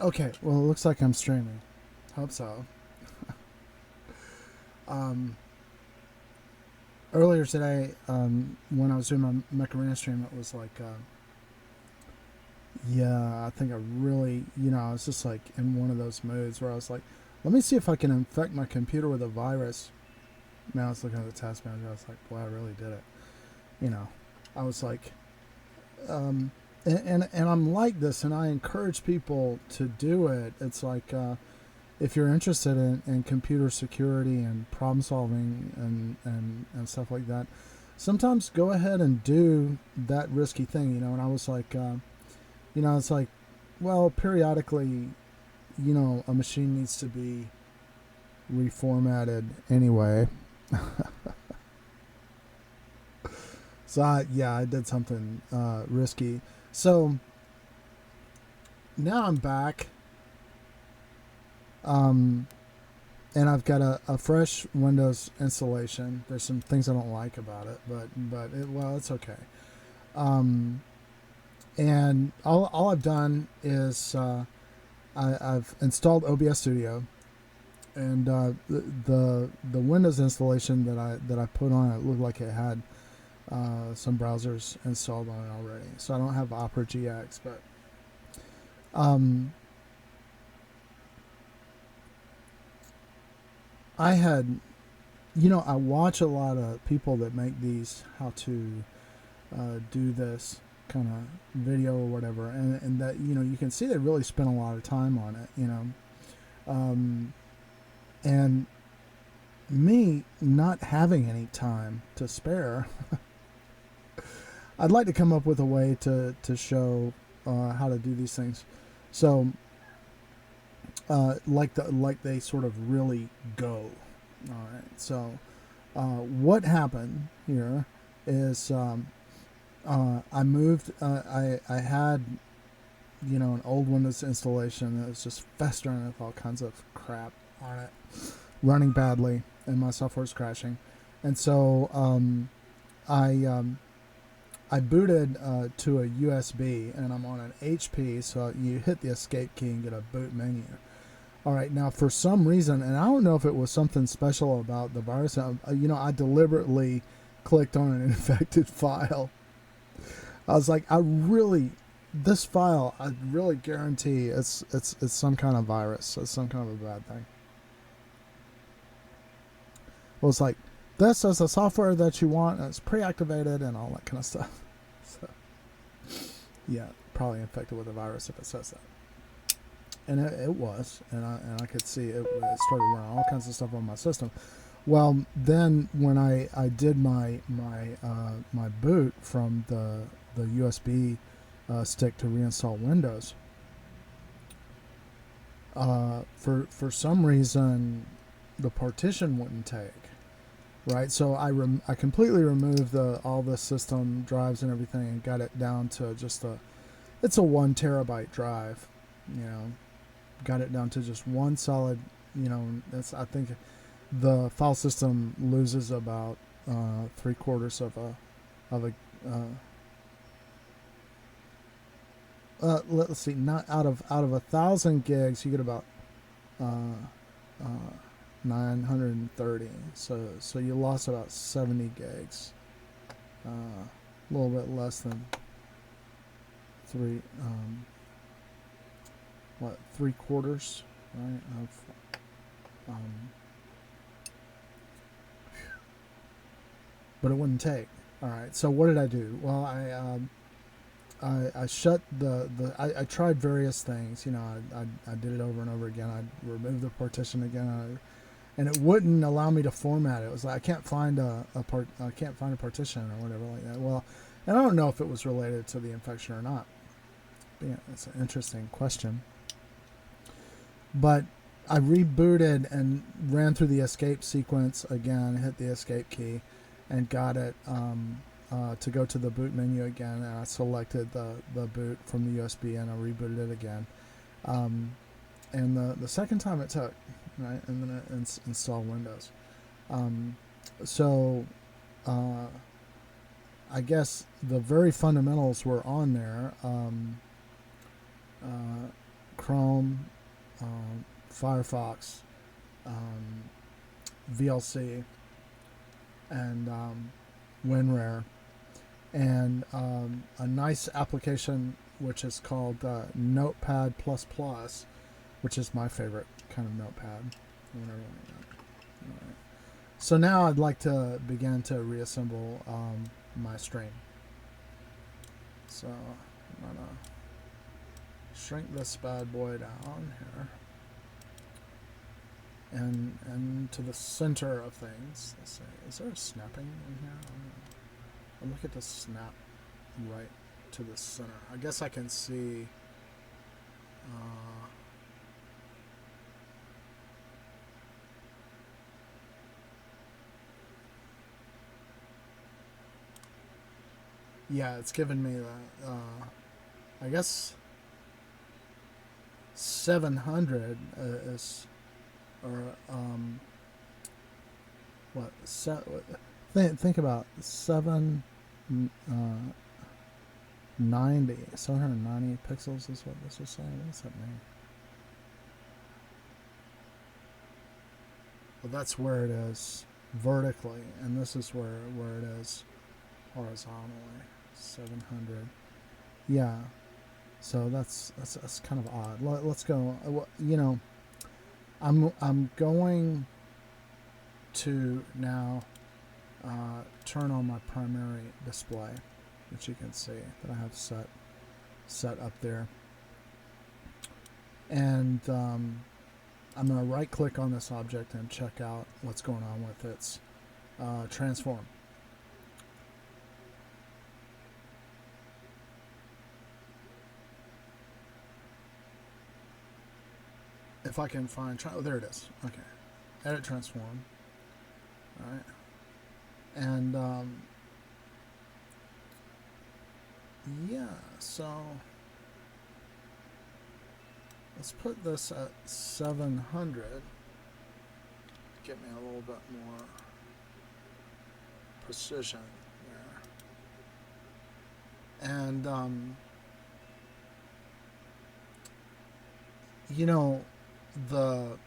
Okay, well, it looks like I'm streaming. Hope so. Um, Earlier today, when I was doing my Macarena stream, it was like, yeah, I think I really, I was just like in one of those moods where I was like, let me see if I can infect my computer with a virus. Now I was looking at the task manager. I was like, boy, I really did it. You know, I was like, um, and I'm like this, and I encourage people to do it. It's like, if you're interested in computer security and problem solving and stuff like that, sometimes go ahead and do that risky thing, And I was like, it's like, well, periodically, a machine needs to be reformatted anyway. So, yeah, I did something risky. So now I'm back. Um, and I've got a fresh Windows installation. There's some things I don't like about it, but it's okay. Um, and all I've done is I've installed OBS Studio, and the Windows installation that I put on it looked like it had some browsers installed on it already. So I don't have Opera GX, but um, I had I watch a lot of people that make these how to do this kind of video or whatever, and that you can see they really spend a lot of time on it. Um, and me not having any time to spare, I'd like to come up with a way to show how to do these things. So like they sort of really go. All right. So what happened here is I moved. I had an old Windows installation that was just festering with all kinds of crap on it, running badly, and my software's crashing. And so I booted to a USB, and I'm on an HP. So you hit the escape key and get a boot menu. All right, now for some reason, and I don't know if it was something special about the virus. I deliberately clicked on an infected file. I was like, this file, I really guarantee it's some kind of virus. It's some kind of a bad thing. Well, it's like, this is the software that you want, and it's pre-activated and all that kind of stuff. So, yeah, probably infected with a virus if it says that. And it was, and I could see it started running all kinds of stuff on my system. Well, then when I did my boot from the USB stick to reinstall Windows, for some reason the partition wouldn't take. Right, so I completely removed all the system drives and everything and got it down to just it's a 1 terabyte drive, you know, got it down to just one solid, that's I think the file system loses about 3/4 of a let's see, not out of 1,000 gigs, you get about uh, uh, 930. So you lost about 70 gigs, a little bit less than three. What 3/4, right? Um, but it wouldn't take. All right. So what did I do? Well, I shut I tried various things. I did it over and over again. I removed the partition again, and it wouldn't allow me to format it. It was like I can't find I can't find a partition or whatever like that. Well, and I don't know if it was related to the infection or not. But yeah, that's an interesting question. But I rebooted and ran through the escape sequence again, hit the escape key, and got it to go to the boot menu again. And I selected the boot from the USB and I rebooted it again. Um, and the second time it took, right, and then it installed Windows. Um, so uh, I guess the very fundamentals were on there. Uh, Chrome, Firefox, VLC, and WinRAR, and a nice application which is called Notepad++, which is my favorite kind of notepad. Right. So now I'd like to begin to reassemble my stream. So I'm gonna shrink this bad boy down here and to the center of things. Let's see, is there a snapping in here? I'll look at the snap right to the center. I guess I can see yeah, it's given me that I guess 700 is, or what, think about 790 pixels is what this is saying. What's that mean? Well, that's where it is vertically, and this is where it is horizontally. 700. Yeah. So that's kind of odd. Let's go. You know, I'm going to now turn on my primary display, which you can see that I have set up there, and I'm going to right click on this object and check out what's going on with its transform. If I can find, oh, there it is. Okay, edit transform. All right, and yeah, so let's put this at 700. Get me a little bit more precision there. And you know, the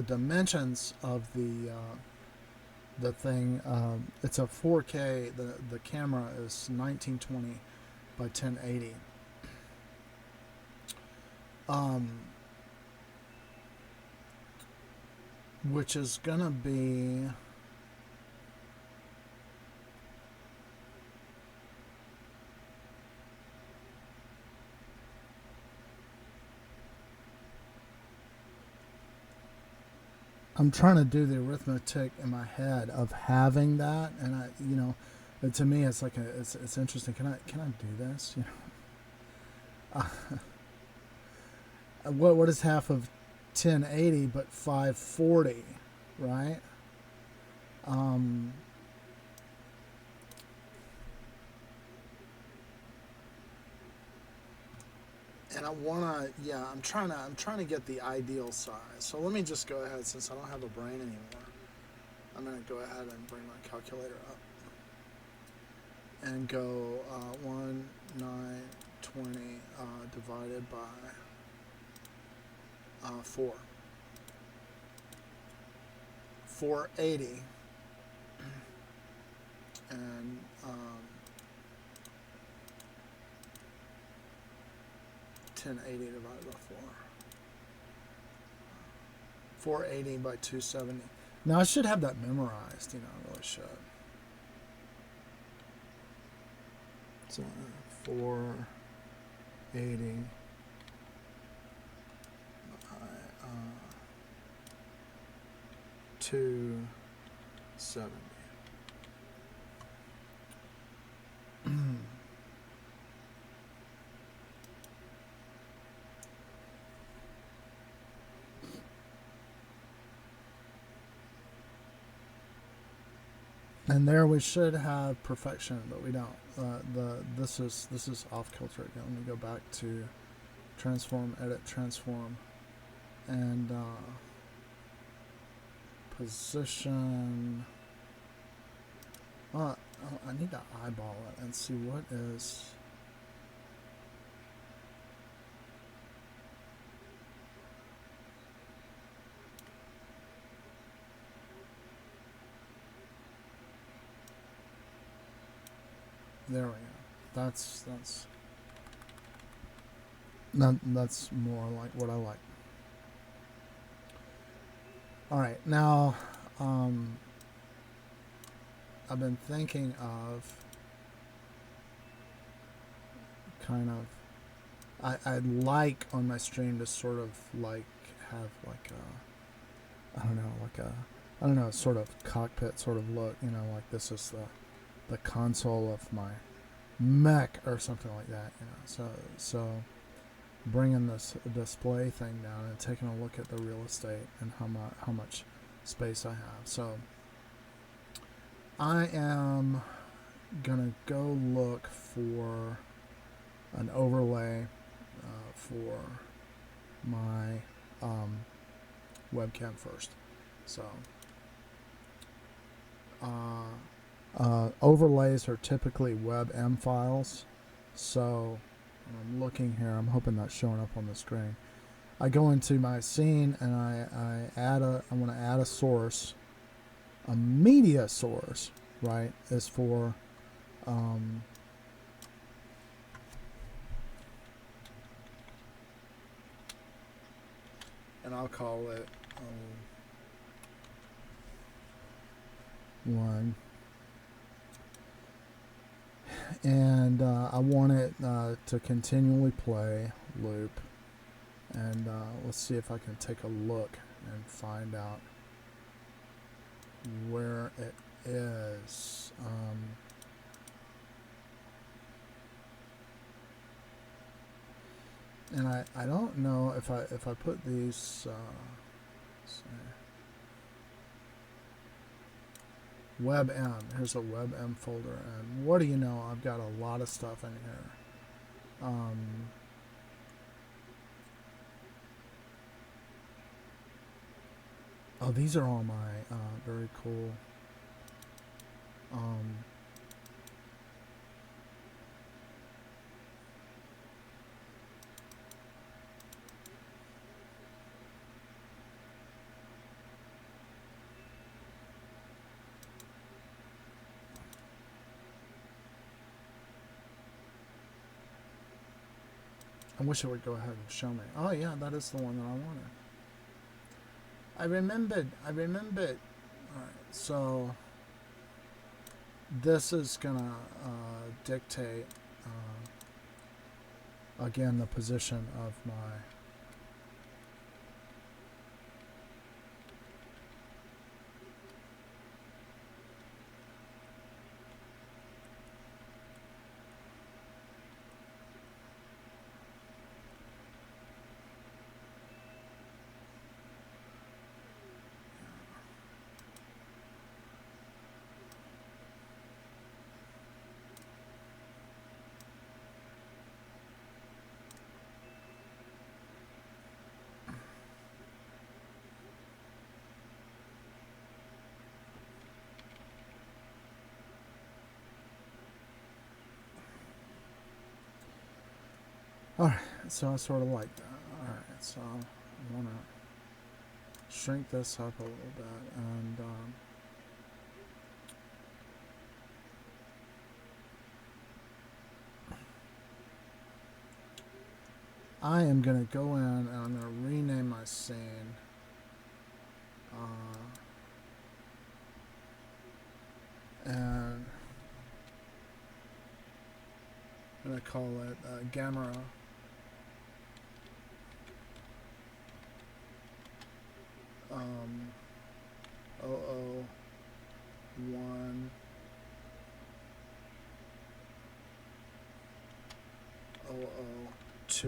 dimensions of the thing, it's a 4K. The camera is 1920 by 1080. Which is gonna be I'm trying to do the arithmetic in my head of having that, and I, you know, to me it's like it's interesting. Can I do this? You know, what is half of 1080 but 540, right? And I wanna, yeah, I'm trying to get the ideal size. So let me just go ahead, since I don't have a brain anymore. I'm gonna go ahead and bring my calculator up and go 1920 divided by 4. 480, and 1080 divided by 4. 480 by 270. Now I should have that memorized, you know, I really should. So 480 by 270. And there we should have perfection, but we don't. This is off kilter again. Let me go back to transform, edit, transform, and position. I need to eyeball it and see what is. There we go. That's that's more like what I like. All right, now I've been thinking of kind of I'd like on my stream to sort of like have like a I don't know like a I don't know sort of cockpit sort of look, you know, like this is the console of my mech or something like that, you know. So bringing this display thing down and taking a look at the real estate and how much space I have. So I am gonna go look for an overlay for my webcam first. So overlays are typically WebM files. So I'm looking here. I'm hoping that's showing up on the screen. I go into my scene and I want to add a source. A media source, right, is for and I'll call it one, and I want it to continually play loop, and let's see if I can take a look and find out where it is. And I don't know if I put these WebM. Here's a WebM folder, and what do you know? I've got a lot of stuff in here. Oh, these are all my very cool. I wish it would go ahead and show me. Oh yeah, that is the one that I wanted. I remembered. Alright, so this is gonna dictate again the position of my Alright, so I sort of like that. Alright, so I want to shrink this up a little bit, and I am going to go in and I'm going to rename my scene. And I'm going to call it Gamera. OO1 OO2.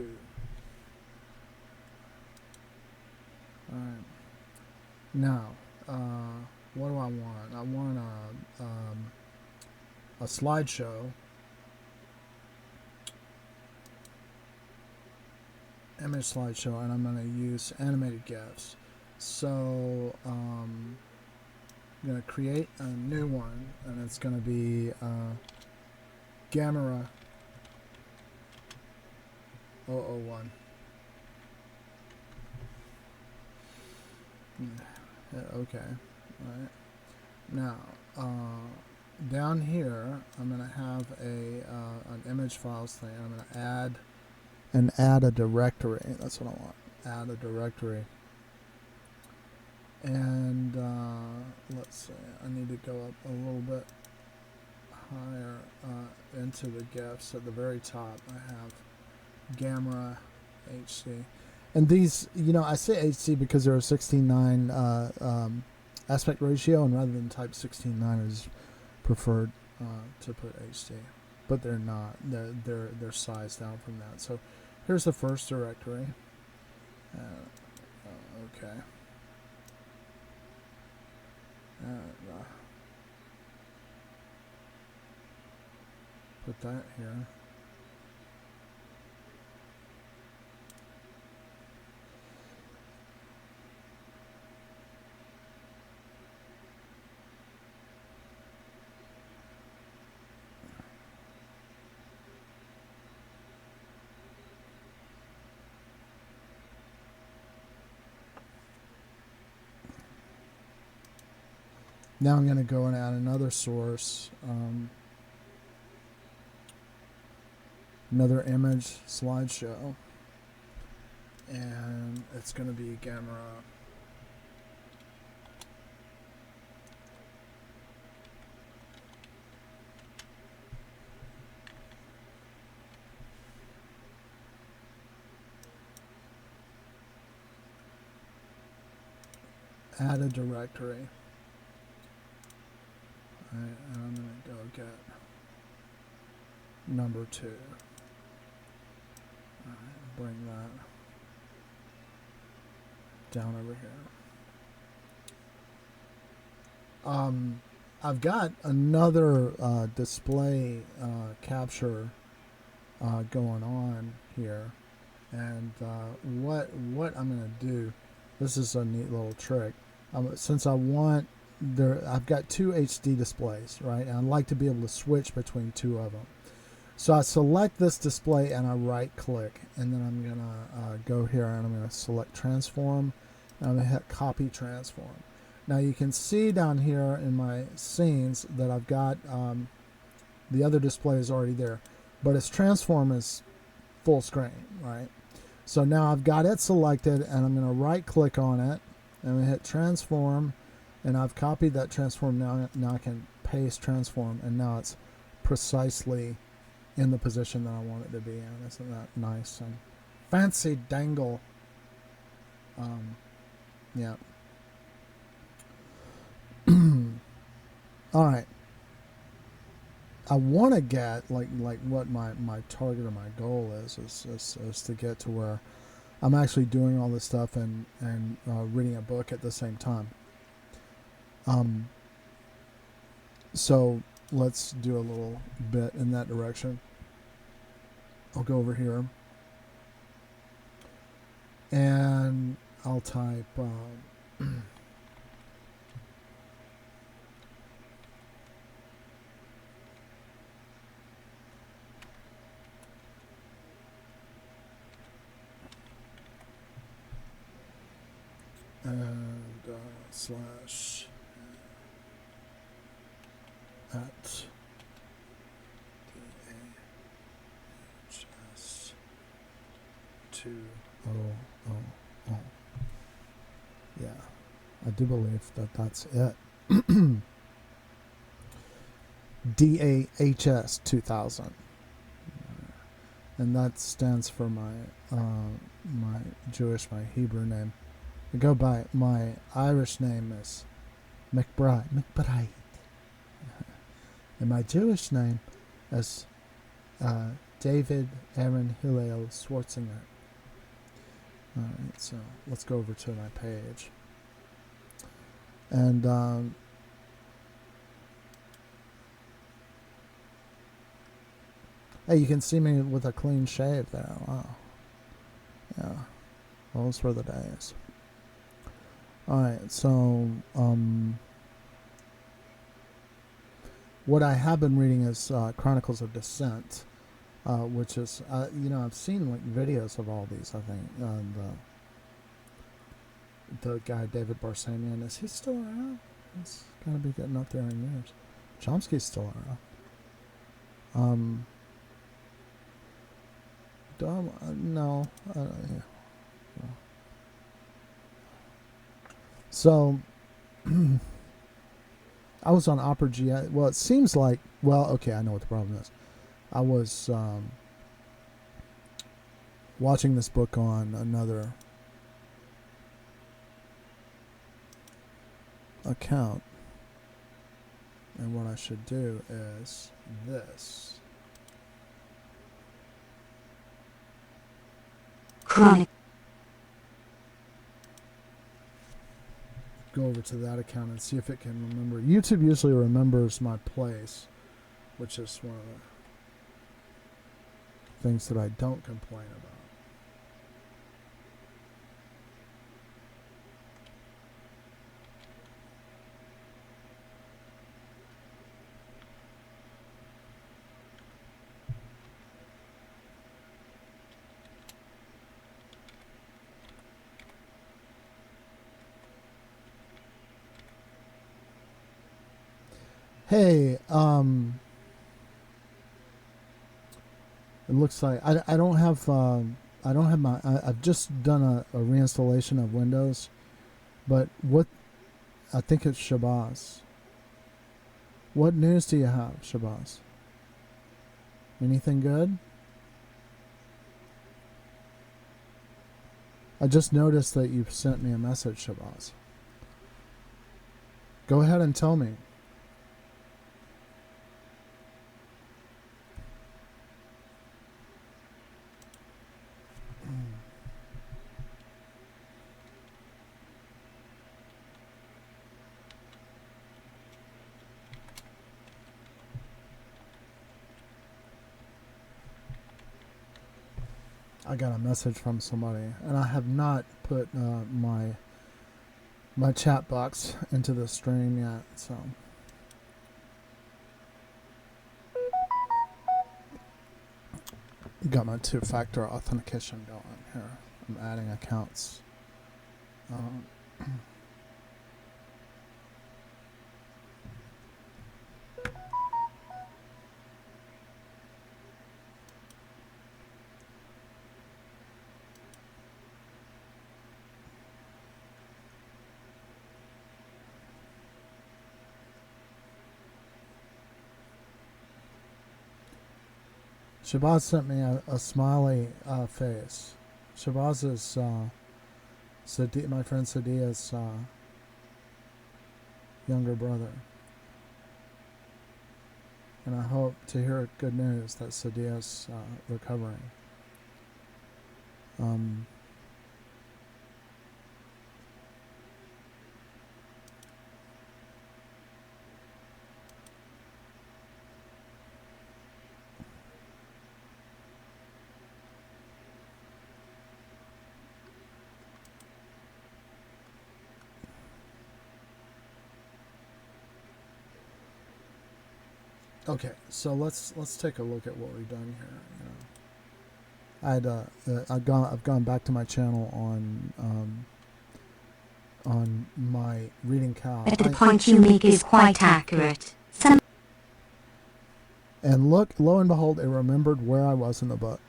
Alright. Now, what do I want? I want a slideshow. Image slideshow, and I'm going to use animated GIFs. So I'm going to create a new one, and it's going to be Gamera 001. Yeah, okay. All right. Now, down here, I'm going to have an image files thing. I'm going to add a directory. That's what I want. Add a directory. And let's see. I need to go up a little bit higher into the GIFs. At the very top, I have Gamera HD. And these, I say HD because they're a 16:9 aspect ratio, and rather than type 16:9, is preferred to put HD, but they're not. They're sized down from that. So here's the first directory. Okay. Put that here. Now I'm going to go and add another source, another image slideshow, and it's going to be Gamera. Add a directory. And I'm going to go get number 2. Bring that down over here. I've got another display capture going on here, and what I'm going to do, this is a neat little trick. Since I want I've got 2 HD displays, right? And I'd like to be able to switch between 2 of them. So I select this display and I right click, and then I'm gonna go here and I'm gonna select transform, and I'm gonna hit copy transform. Now you can see down here in my scenes that I've got the other display is already there, but its transform is full screen, right? So now I've got it selected, and I'm gonna right click on it, and I'm gonna hit transform, and I've copied that transform. Now I can paste transform, and now it's precisely in the position that I want it to be in. Isn't that nice and fancy dangle? Yeah. All right. I want to get like what my target or my goal is to get to where I'm actually doing all this stuff and reading a book at the same time. So let's do a little bit in that direction. I'll go over here and I'll type and slash at DAHS 200. Yeah, I do believe that that's it. DAHS 2000, and that stands for my Hebrew name. I go by my Irish name is McBride, and my Jewish name is David Aaron Hillel Schwarzinger. All right, so let's go over to my page, and hey, you can see me with a clean shave there. Wow, yeah, those were the days. All right, so what I have been reading is Chronicles of Descent, which is I've seen like videos of all these. I think the guy David Barsamian, is he still around? He's gonna be getting up there in years. Chomsky's still around. No. Yeah. So, I was on Opera GX. Well, it seems like. Well, okay, I know what the problem is. I was watching this book on another account, and what I should do is this. Chronic. Go over to that account and see if it can remember. YouTube usually remembers my place, which is one of the things that I don't complain about. Hey, it looks like I don't have my I've just done a reinstallation of Windows, but what I think it's Shabazz. What news do you have, Shabazz? Anything good? I just noticed that you've sent me a message, Shabazz. Go ahead and tell me. I got a message from somebody, and I have not put my chat box into the stream yet, so. Got my two-factor authentication going here. I'm adding accounts. Shabazz sent me a smiley face. Shabazz is my friend Sadia's younger brother. And I hope to hear good news that Sadia's recovering. Okay, so let's take a look at what we've done here. You know, I've gone back to my channel on my reading cow. But the point you make is quite accurate. And look, lo and behold, it remembered where I was in the book,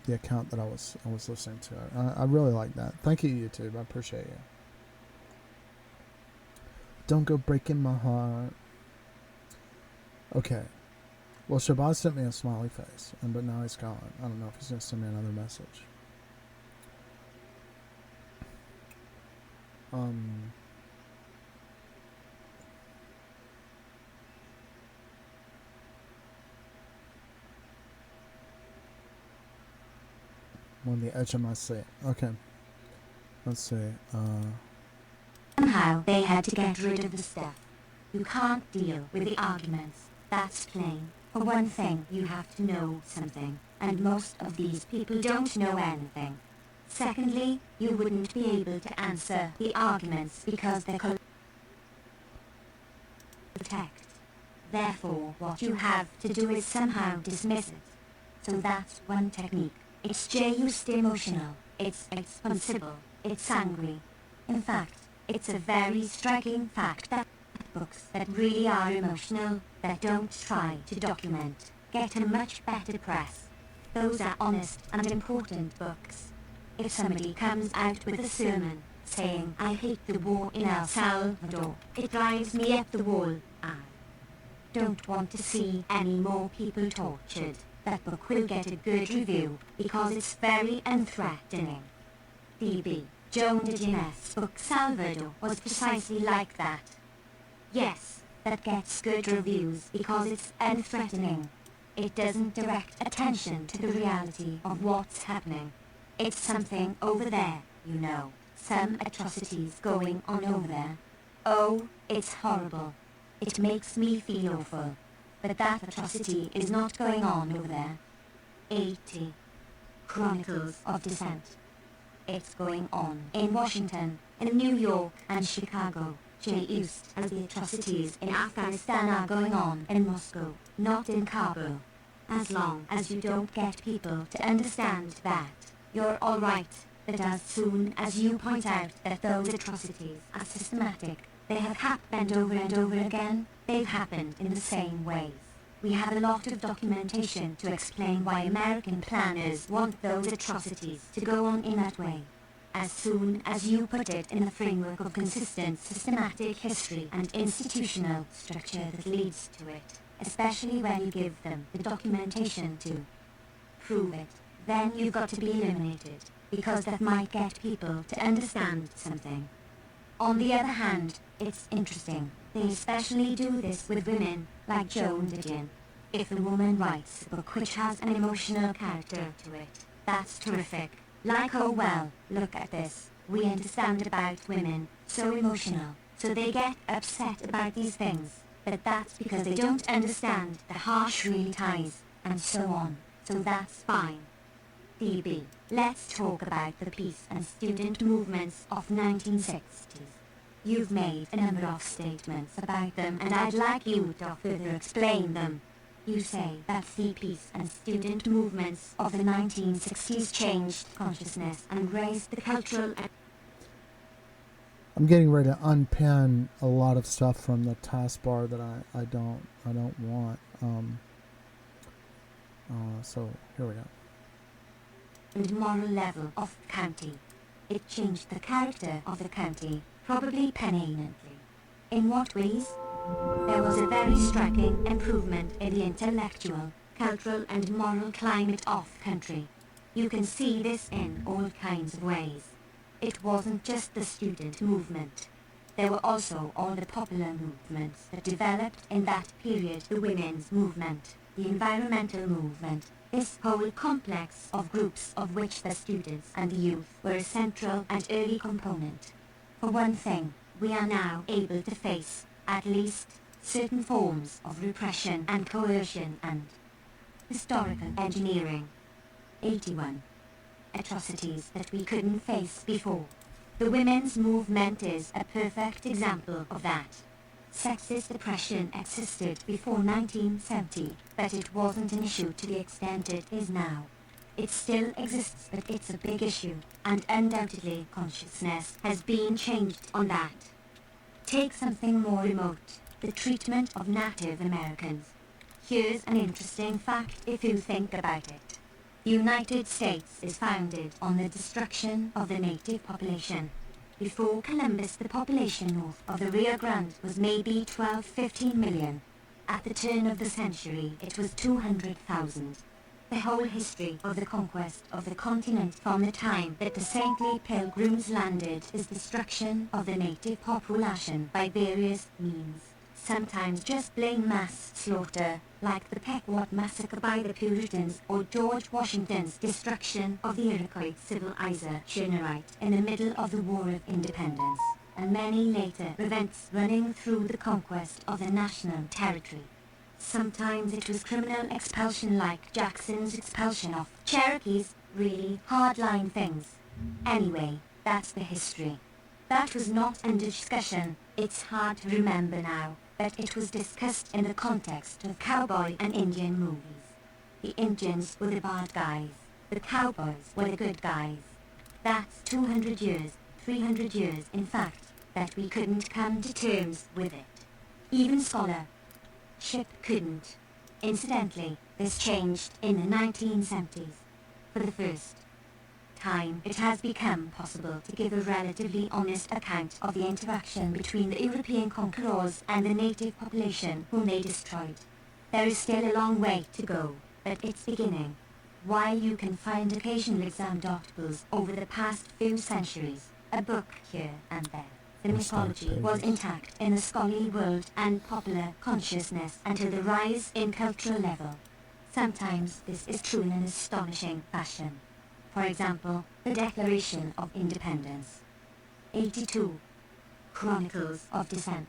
the account that I was listening to. I really like that. Thank you, YouTube. I appreciate you. Don't go breaking my heart. Okay. Well, Shabazz sent me a smiley face, but now he's gone. I don't know if he's going to send me another message. I'm on the edge of my seat. Okay. Let's see. Somehow they had to get rid of the stuff. You can't deal with the arguments. That's plain. For one thing, you have to know something, and most of these people don't know anything. Secondly, you wouldn't be able to answer the arguments because they're text. Therefore, what you have to do is somehow dismiss it. So that's one technique. It's just emotional. It's responsible. It's angry. In fact, it's a very striking fact that that books that really are emotional, that don't try to document, get a much better press. Those are honest and important books. If somebody comes out with a sermon saying, I hate the war in El Salvador, it drives me up the wall. I don't want to see any more people tortured. That book will get a good review because it's very unthreatening. D.B. Joan Didion's book Salvador was precisely like that. Yes, that gets good reviews because it's unthreatening. It doesn't direct attention to the reality of what's happening. It's something over there, you know. Some atrocities going on over there. Oh, it's horrible. It makes me feel awful. But that atrocity is not going on over there. 80. Chronicles of Dissent. It's going on in Washington, in New York and Chicago, just as the atrocities in Afghanistan are going on in Moscow, not in Kabul. As long as you don't get people to understand that, you're all right. But as soon as you point out that those atrocities are systematic, they have happened over and over again, they've happened in the same ways. We have a lot of documentation to explain why American planners want those atrocities to go on in that way. As soon as you put it in the framework of consistent, systematic history and institutional structure that leads to it, especially when you give them the documentation to prove it, then you've got to be eliminated, because that might get people to understand something. On the other hand, it's interesting. They especially do this with women, like Joan Didion. If a woman writes a book which has an emotional character to it, that's terrific. Like, oh well, look at this. We understand about women, so emotional, so they get upset about these things. But that's because they don't understand the harsh realities, and so on. So that's fine. D.B. Let's talk about the peace and student movements of 1960s. You've made a number of statements about them and I'd like you to further explain them. You say that the peace and student movements of the 1960s changed consciousness and raised the cultural... I'm getting ready to unpin a lot of stuff from the taskbar that I don't want. So here we go. And moral level of the county. It changed the character of the county, probably permanently. In what ways? There was a very striking improvement in the intellectual, cultural and moral climate of the country. You can see this in all kinds of ways. It wasn't just the student movement. There were also all the popular movements that developed in that period, the women's movement, the environmental movement, this whole complex of groups of which the students and the youth were a central and early component. For one thing, we are now able to face, at least, certain forms of repression and coercion and historical engineering. 81. Atrocities that we couldn't face before. The women's movement is a perfect example of that. Sexist oppression existed before 1970, but it wasn't an issue to the extent it is now. It still exists, but it's a big issue, and undoubtedly consciousness has been changed on that. Take something more remote, the treatment of Native Americans. Here's an interesting fact if you think about it. The United States is founded on the destruction of the native population. Before Columbus, the population north of the Rio Grande was maybe 12-15 million. At the turn of the century, it was 200,000. The whole history of the conquest of the continent from the time that the saintly pilgrims landed is destruction of the native population by various means. Sometimes just plain mass slaughter, like the Pequot massacre by the Puritans or George Washington's destruction of the Iroquois civilizer in the middle of the War of Independence, and many later events running through the conquest of the national territory. Sometimes it was criminal expulsion like Jackson's expulsion of Cherokees, really hardline things. Anyway, that's the history. That was not under discussion, it's hard to remember now, but it was discussed in the context of cowboy and Indian movies. The Indians were the bad guys, the cowboys were the good guys. That's 200 years, 300 years in fact, that we couldn't come to terms with it. even scholarship couldn't. Incidentally, this changed in the 1970s. For the first time, it has become possible to give a relatively honest account of the interaction between the European conquerors and the native population whom they destroyed. There is still a long way to go, but it's beginning. While you can find occasional examined articles over the past few centuries, a book here and there, the mythology was intact in the scholarly world and popular consciousness until the rise in cultural level. Sometimes this is true in an astonishing fashion. For example, the Declaration of Independence. 82. Chronicles of Descent,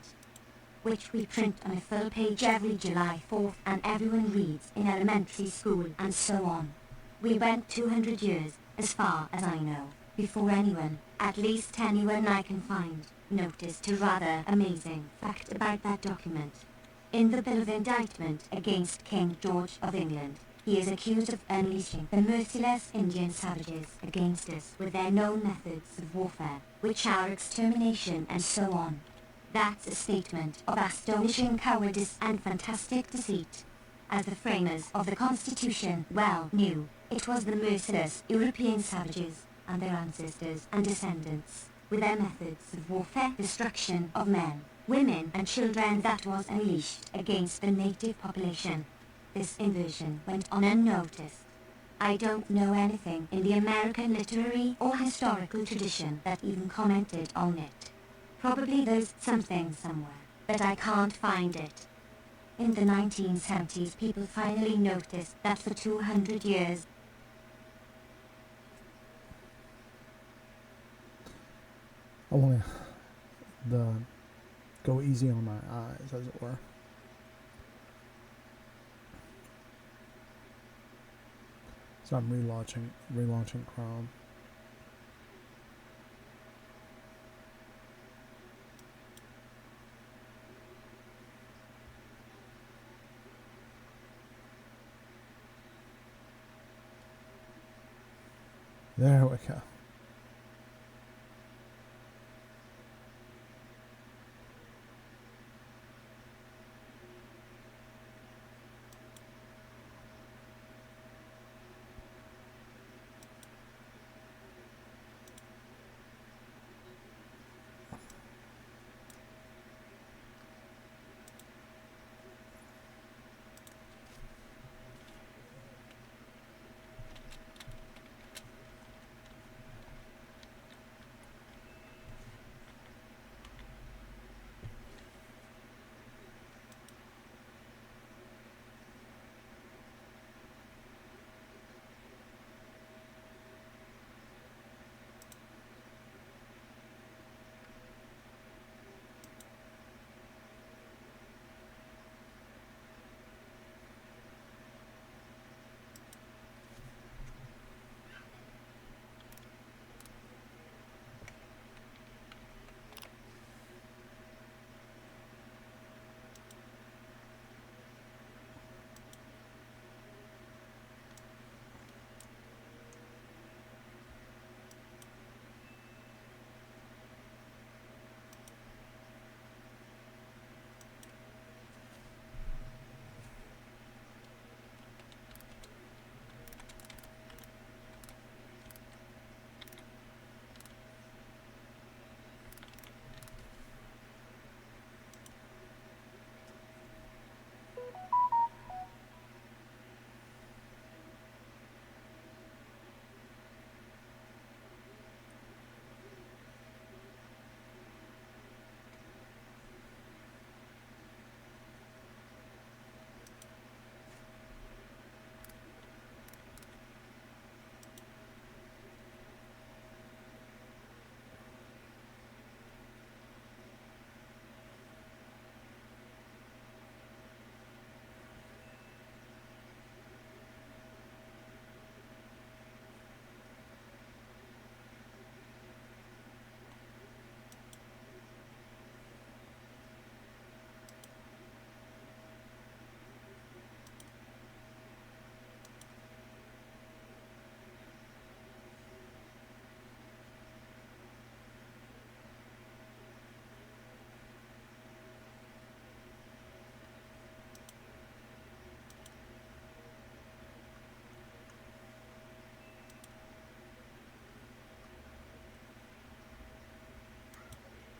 which we print on a full page every July 4th and everyone reads in elementary school and so on. We went 200 years, as far as I know, before anyone, at least anyone I can find, noticed a rather amazing fact about that document. In the Bill of Indictment against King George of England, he is accused of unleashing the merciless Indian savages against us with their known methods of warfare, which are extermination and so on. That's a statement of astonishing cowardice and fantastic deceit. As the framers of the Constitution well knew, it was the merciless European savages and their ancestors and descendants, with their methods of warfare, destruction of men, women and children that was unleashed against the native population. This invasion went on unnoticed. I don't know anything in the American literary or historical tradition that even commented on it. Probably there's something somewhere, but I can't find it. In the 1970s, people finally noticed that for 200 years, I want to go easy on my eyes, as it were. So I'm relaunching Chrome. There we go.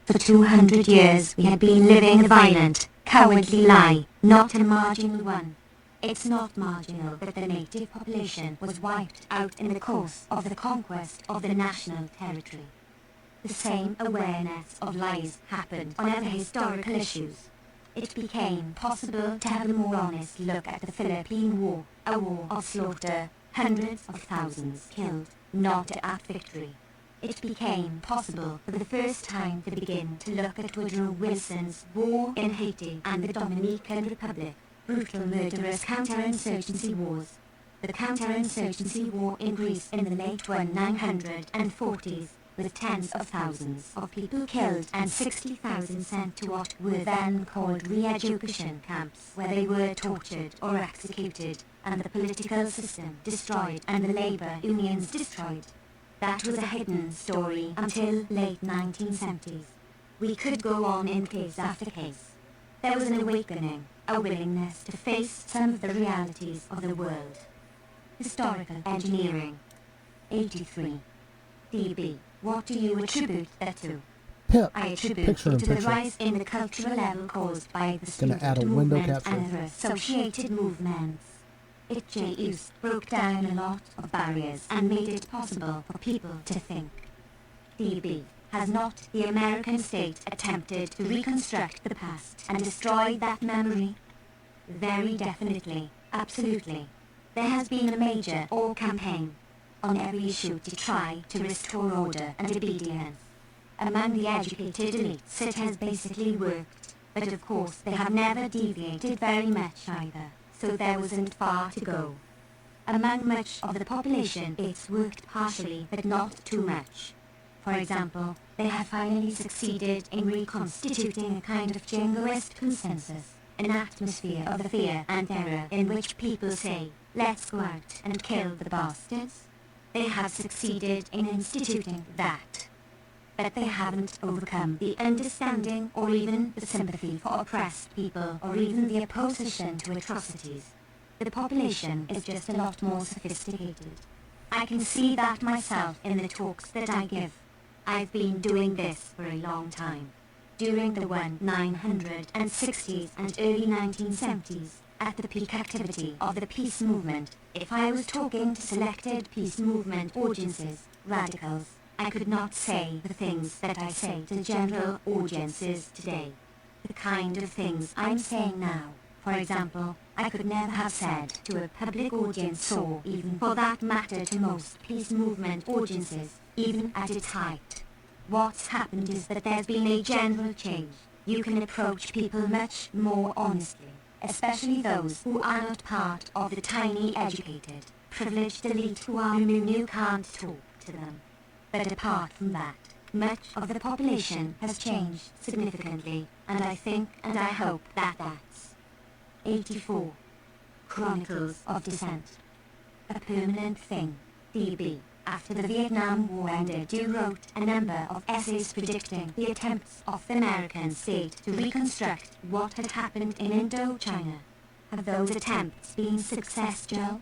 For 200 years we had been living a violent, cowardly lie, not a marginal one. It's not marginal that the native population was wiped out in the course of the conquest of the national territory. The same awareness of lies happened on other historical issues. It became possible to have a more honest look at the Philippine War, a war of slaughter, hundreds of thousands killed, not at victory. It became possible for the first time to begin to look at Woodrow Wilson's war in Haiti and the Dominican Republic, brutal murderous counterinsurgency wars. The counterinsurgency war in Greece in the late 1940s, with tens of thousands of people killed and 60,000 sent to what were then called re-education camps, where they were tortured or executed, and the political system destroyed and the labor unions destroyed. That was a hidden story until late 1970s. We could go on in case after case. There was an awakening, a willingness to face some of the realities of the world. Historical engineering. 83. DB. What do you attribute that to? Pip. I attribute Picture it in to the picture. rise in the cultural level caused by the Gonna student add a window movement capture. and their associated movements. It just broke down a lot of barriers and made it possible for people to think. DB. Has not the American state attempted to reconstruct the past and destroy that memory? Very definitely, absolutely. There has been a major campaign on every issue to try to restore order and obedience. Among the educated elites it has basically worked, but of course they have never deviated very much either, so there wasn't far to go. Among much of the population it's worked partially but not too much. For example, they have finally succeeded in reconstituting a kind of jingoist consensus, an atmosphere of fear and terror in which people say, let's go out and kill the bastards. They have succeeded in instituting that. But they haven't overcome the understanding or even the sympathy for oppressed people or even the opposition to atrocities. The population is just a lot more sophisticated. I can see that myself in the talks that I give. I've been doing this for a long time. During the 1960s and early 1970s, at the peak activity of the peace movement, if I was talking to selected peace movement audiences, radicals, I could not say the things that I say to general audiences today. The kind of things I'm saying now, for example, I could never have said to a public audience or even for that matter to most peace movement audiences, even at its height. What's happened is that there's been a general change. You can approach people much more honestly, especially those who are not part of the tiny educated, privileged elite who you can't talk to them. But apart from that, much of the population has changed significantly, and I think and I hope that that's 84. Chronicles of Dissent. A permanent thing. DB. After the Vietnam War ended, you wrote a number of essays predicting the attempts of the American state to reconstruct what had happened in Indochina. Have those attempts been successful?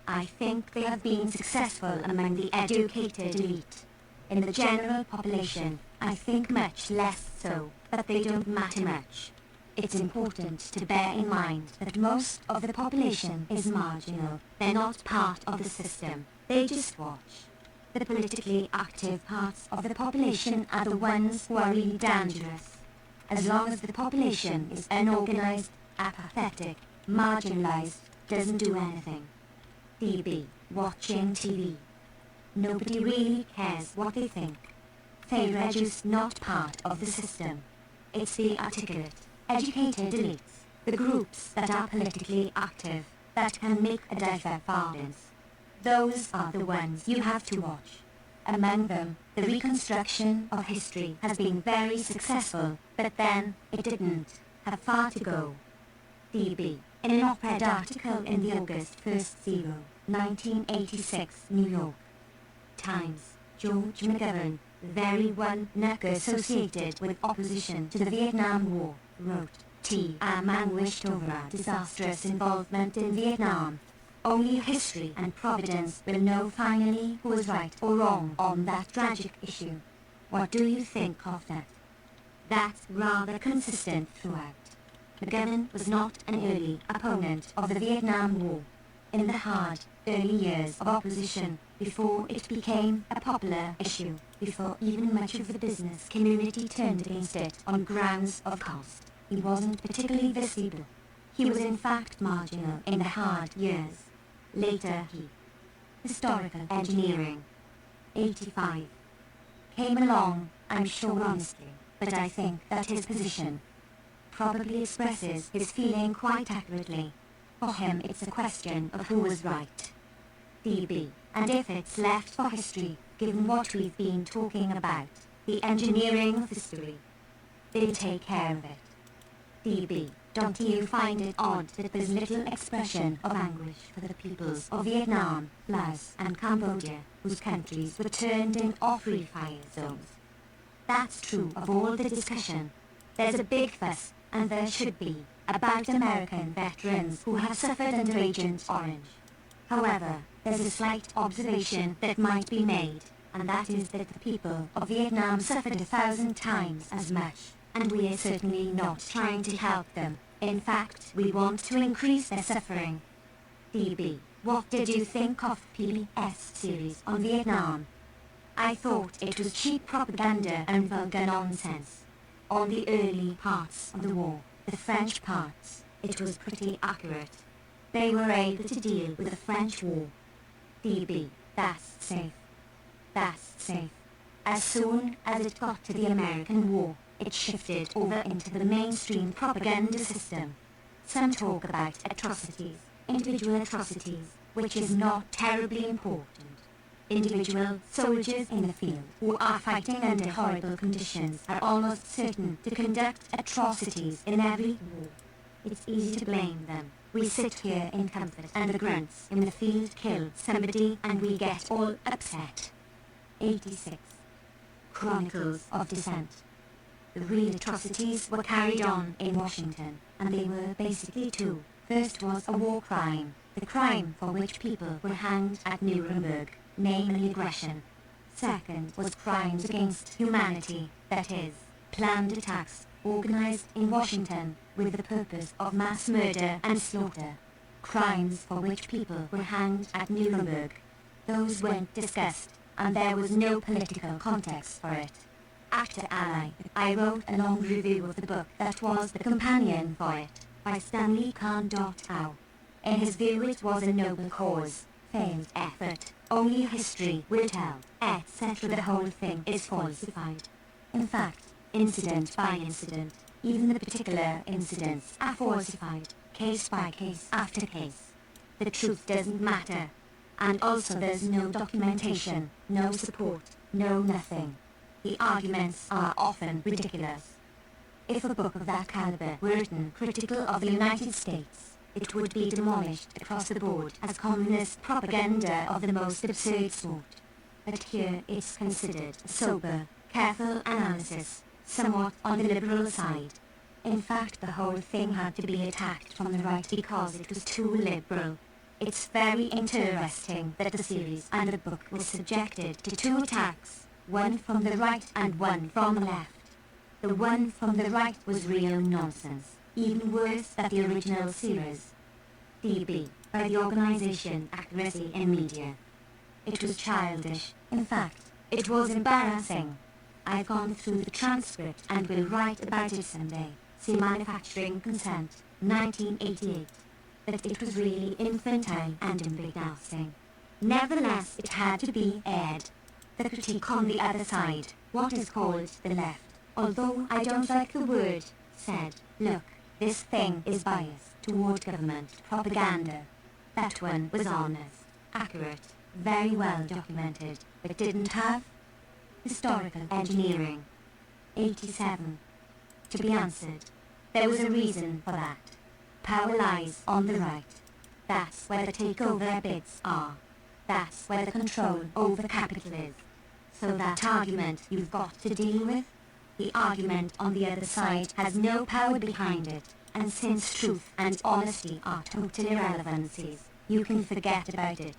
I think they have been successful among the educated elite. In the general population, I think much less so, but they don't matter much. It's important to bear in mind that most of the population is marginal. They're not part of the system. They just watch. The politically active parts of the population are the ones who are really dangerous. As long as the population is unorganized, apathetic, marginalized, doesn't do anything. DB. Watching TV. Nobody really cares what they think. They're just not part of the system. It's the articulate, educated elites, the groups that are politically active, that can make a difference. Those are the ones you have to watch. Among them, the reconstruction of history has been very successful, but then it didn't have far to go. DB. In an op-ed article in the August 1st 1986, New York Times, George McGovern, very one associated with opposition to the Vietnam War, wrote, A man wished over a disastrous involvement in Vietnam. Only history and Providence will know finally who was right or wrong on that tragic issue. What do you think of that? That's rather consistent throughout. McGovern was not an early opponent of the Vietnam War. In the hard, early years of opposition, before it became a popular issue, before even much of the business community turned against it on grounds of cost, he wasn't particularly visible. He was in fact marginal in the hard years. Later he, historical engineering, 85, came along, I'm sure honestly, but I think that his position probably expresses his feeling quite accurately. For him it's a question of who was right. DB. And if it's left for history, given what we've been talking about, the engineering of history, they'll take care of it. DB. Don't you find it odd that there's little expression of anguish for the peoples of Vietnam, Laos and Cambodia, whose countries were turned into free fire zones? That's true of all the discussion. There's a big fuss, and there should be, about American veterans who have suffered under Agent Orange. However, there's a slight observation that might be made, and that is that the people of Vietnam suffered 1,000 times as much, and we are certainly not trying to help them. In fact, we want to increase their suffering. DB, what did you think of PBS series on Vietnam? I thought it was cheap propaganda and vulgar nonsense. On the early parts of the war, the French parts, it was pretty accurate. They were able to deal with the French war. DB, that's safe. That's safe. As soon as it got to the American war, it shifted over into the mainstream propaganda system. Some talk about atrocities, individual atrocities, which is not terribly important. Individual soldiers in the field who are fighting under horrible conditions are almost certain to conduct atrocities in every war. It's easy to blame them. We sit here in comfort and the grunts in the field kill somebody and we get all upset. 86. Chronicles of Dissent. The real atrocities were carried on in Washington, and they were basically two. First was a war crime, the crime for which people were hanged at Nuremberg, namely aggression. Second was crimes against humanity, that is, planned attacks organized in Washington with the purpose of mass murder and slaughter. Crimes for which people were hanged at Nuremberg. Those weren't discussed, and there was no political context for it. Actor Ally, I wrote a long review of the book that was the companion for it, by Stanley Kahn.Au. In his view it was a noble cause, failed effort, only history will tell, etc. The whole thing is falsified. In fact, incident by incident, even the particular incidents are falsified, case by case after case. The truth doesn't matter. And also there's no documentation, no support, no nothing. The arguments are often ridiculous. If a book of that caliber were written critical of the United States, it would be demolished across the board as communist propaganda of the most absurd sort. But here it's considered a sober, careful analysis, somewhat on the liberal side. In fact, the whole thing had to be attacked from the right because it was too liberal. It's very interesting that the series and the book were subjected to two attacks, one from the right and one from the left. The one from the right was real nonsense, even worse than the original series. DB, by the organization Accuracy in Media. It was childish. In fact, it was embarrassing. I've gone through the transcript and will write about it someday. See Manufacturing Consent, 1988. But it was really infantile and embarrassing. Nevertheless, it had to be aired. The critique on the other side, what is called the left, although I don't like the word, said, look, this thing is biased toward government propaganda. That one was honest, accurate, very well documented, but didn't have historical engineering. 87. To be answered. There was a reason for that. Power lies on the right. That's where the takeover bids are. That's where the control over capital is. So that argument you've got to deal with, the argument on the other side has no power behind it, and since truth and honesty are total irrelevancies, you can forget about it.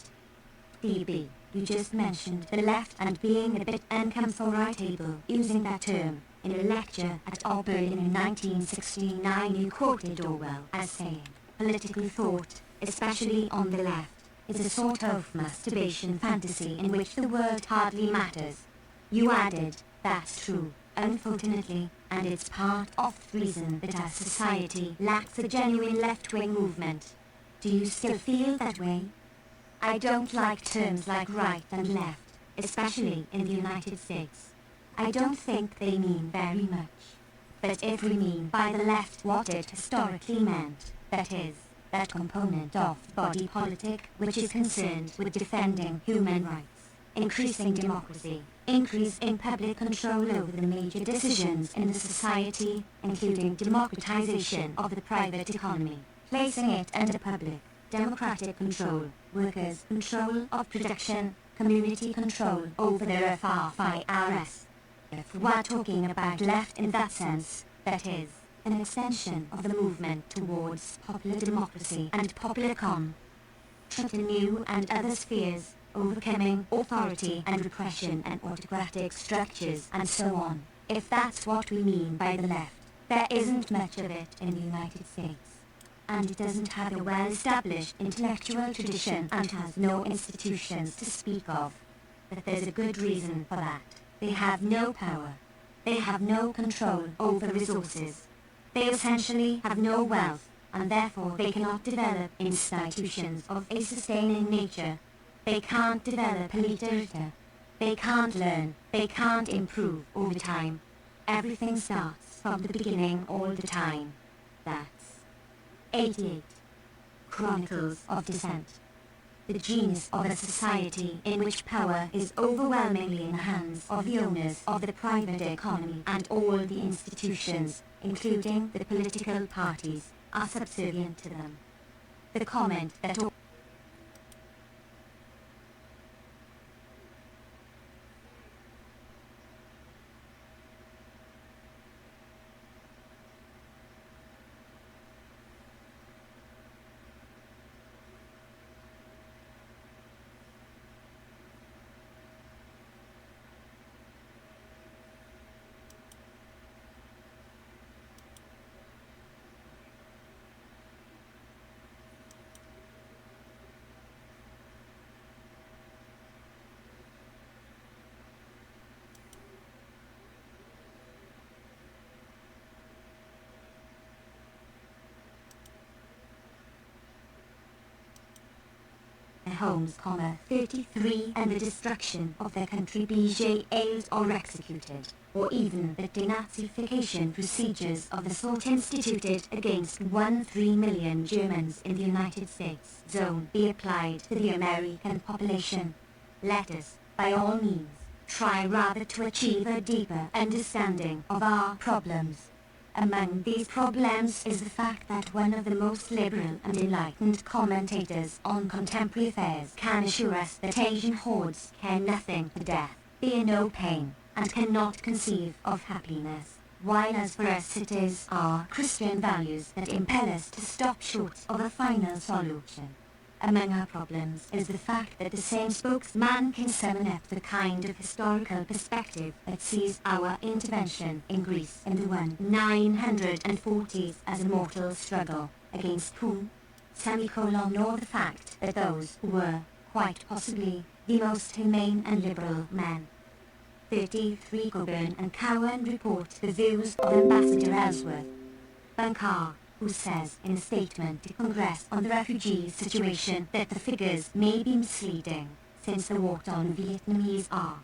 DB, you just mentioned the left and being a bit uncomfortable using that term. In a lecture at Auburn in 1969, you quoted Orwell as saying, "Political thought, especially on the left, is a sort of masturbation fantasy in which the world hardly matters." You added, "That's true, unfortunately, and it's part of the reason that our society lacks a genuine left-wing movement." Do you still feel that way? I don't like terms like right and left, especially in the United States. I don't think they mean very much. But if we mean by the left what it historically meant, that is, that component of the body politic which is concerned with defending human rights, increasing democracy, increase in public control over the major decisions in the society, including democratization of the private economy, placing it under public, democratic control, workers' control of production, community control over their FIRS. If we're talking about left in that sense, that is, an extension of the movement towards popular democracy and popular to new and other spheres, overcoming authority and repression and autocratic structures and so on. If that's what we mean by the left, there isn't much of it in the United States. And it doesn't have a well-established intellectual tradition and has no institutions to speak of. But there's a good reason for that. They have no power. They have no control over resources. They essentially have no wealth, and therefore they cannot develop institutions of a sustaining nature. They can't develop literature. They can't learn. They can't improve over time. Everything starts from the beginning all the time. That's 88. Chronicles of Dissent. The genius of a society in which power is overwhelmingly in the hands of the owners of the private economy, and all the institutions, including the political parties, are subservient to them. The comment that their homes, 33, and the destruction of their country be jailed or executed, or even the denazification procedures of the sort instituted against 1-3 million Germans in the United States zone be applied to the American population. Let us, by all means, try rather to achieve a deeper understanding of our problems. Among these problems is the fact that one of the most liberal and enlightened commentators on contemporary affairs can assure us that Asian hordes care nothing for death, fear no pain, and cannot conceive of happiness, while as for us it is our Christian values that impel us to stop short of a final solution. Among our problems is the fact that the same spokesman can summon up the kind of historical perspective that sees our intervention in Greece in the 1940s as a mortal struggle against whom, nor the fact that those who were, quite possibly, the most humane and liberal men. 33 Coburn and Cowan report the views of Ambassador Ellsworth Bunker, who says in a statement to Congress on the refugee situation that the figures may be misleading, since the war-torn Vietnamese are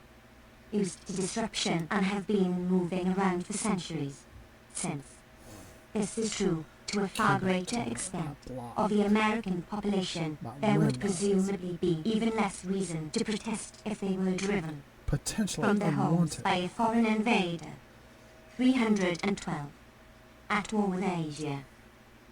used to disruption and have been moving around for centuries. Since this is true to a far greater extent of the American population, there would presumably be even less reason to protest if they were driven Potentially from their homes unwanted. by a foreign invader. 312. At war with Asia.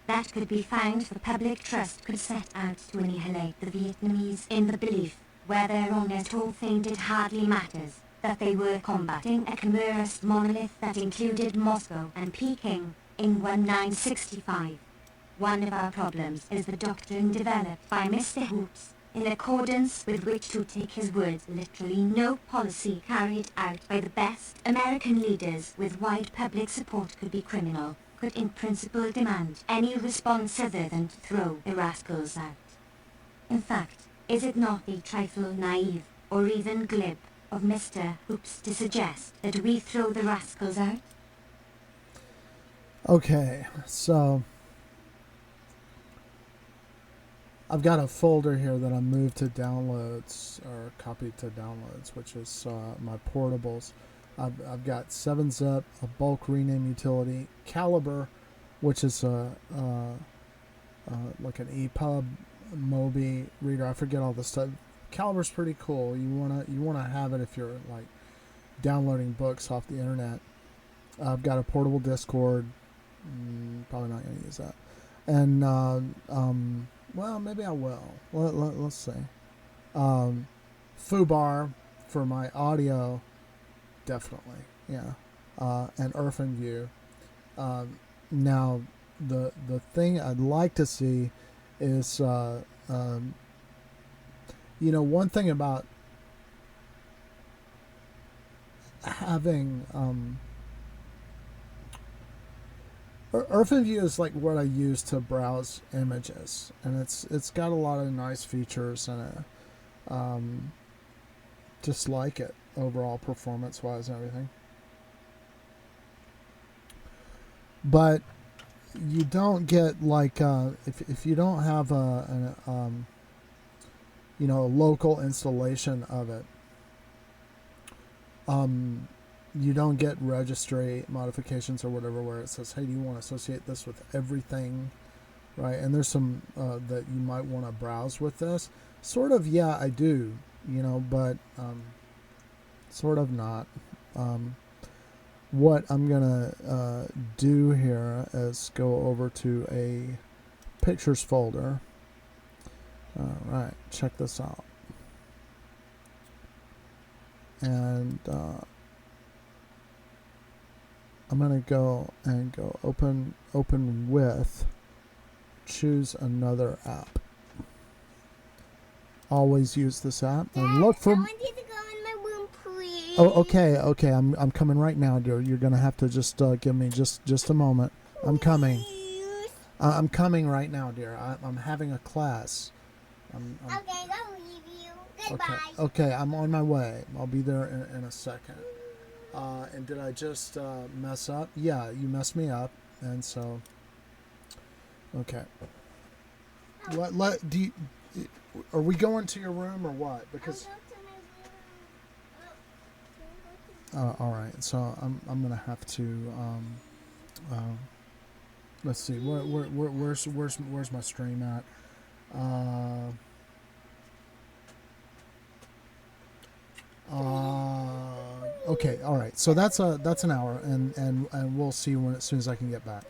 That could be found for public trust could set out to annihilate the Vietnamese in the belief, where their honest whole thing did hardly matters, that they were combating a Khmerist monolith that included Moscow and Peking in 1965. One of our problems is the doctrine developed by Mr. Hoops, in accordance with which, to take his words literally, no policy carried out by the best American leaders with wide public support could be criminal, could in principle demand any response other than to throw the rascals out. In fact, is it not a trifle naive, or even glib, of Mr. Hoops to suggest that we throw the rascals out? Okay, so I've got a folder here that I moved to downloads, or copied to downloads, which is my portables. I've got 7-zip, a bulk rename utility, Calibre, which is like an EPUB Mobi reader. I forget all the stuff. Calibre's pretty cool. You wanna have it if you're like downloading books off the internet. I've got a portable Discord. Probably not gonna use that. And well, maybe I will. Let's see. Fubar for my audio, definitely. Yeah. And IrfanView. Now, the thing I'd like to see is, one thing about having IrfanView is like what I use to browse images, and it's got a lot of nice features in it. Just like it overall, performance wise and everything. But you don't get like if you don't have a local installation of it. You don't get registry modifications or whatever where it says, hey, do you want to associate this with everything, right? And there's some that you might want to browse with this. Sort of, yeah, I do, but sort of not. What I'm going to do here is go over to a pictures folder. All right, check this out. And I'm going to go open with, choose another app. Always use this app and look for. I want you to go in my room, please. Oh, okay. I'm coming right now, dear. You're going to have to just give me just a moment. I'm coming. I'm coming right now, dear. I'm having a class. Okay, I'll leave you. Goodbye. Okay, I'm on my way. I'll be there in a second. And did I just mess up? Yeah, you messed me up, and so. Okay. Are we going to your room or what? Because. I'll go to my room. All right. So I'm gonna have to. Let's see. Where's my stream at? Okay, all right. So that's an hour, and we'll see as soon as I can get back.